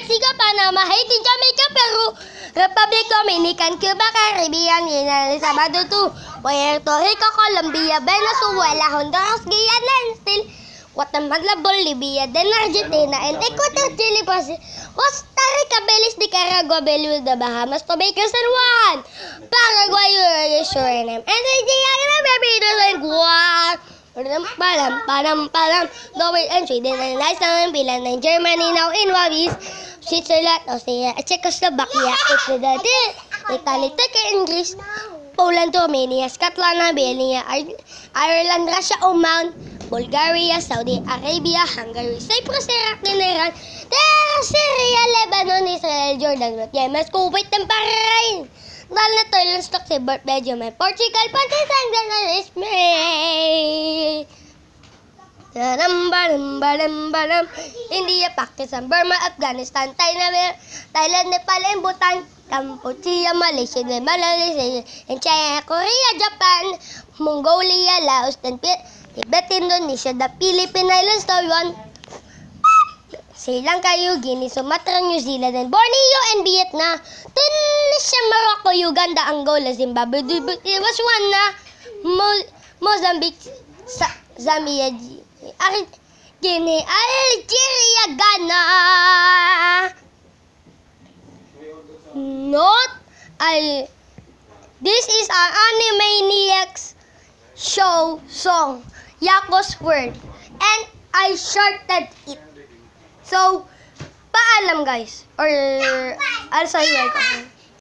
Mexico, Panama, Haiti, Jamaica, Peru, Republic Dominican, Cuba, Caribbean, United Sabado 2, Puerto Rico, Colombia, Venezuela, Honduras, Guyana, and still Guatemala, Bolivia, then Argentina, and Ecuador, Chile, Costa Rica, Belize, Nicaragua, Bermuda, Bahamas, Jamaica, San Juan, Paraguay, Uruguay, Suriname, and Nigeria, Barbados, and Guam. Norway and Sweden and Iceland, Finland and Germany now in Wabis, Switzerland, Austria, Czechoslovakia, Italy, Turkey, and Greece, Poland, Romania, Scotland, Albania, Ireland, Russia, Oman, Bulgaria, Saudi Arabia, Hungary, Cyprus, Iraq, Iran, Syria, Lebanon, Israel, Jordan, North Yemen, Kuwait, and Bahrain. Thailand, Stock, Belgium, and Portugal, Pakistan, and Spain. India, Pakistan, Burma, Afghanistan, Thailand, Nepal, and Bhutan, Cambodia, Malaysia, and China, Korea, Japan, Mongolia, Laos, and Tibet, Indonesia, the Philippine Islands, Taiwan, Sri Lanka, New Guinea, Sumatra, New Zealand, and Borneo, and Vietnam, Tunisia, Morocco, Uganda, Angola, Zimbabwe, Botswana, Mozambique, Zambia, Guinea, Algeria, Ghana. This is an Animaniacs show song, Yako's World, and I shorted it. So, paalam guys. Or, I'll say welcome.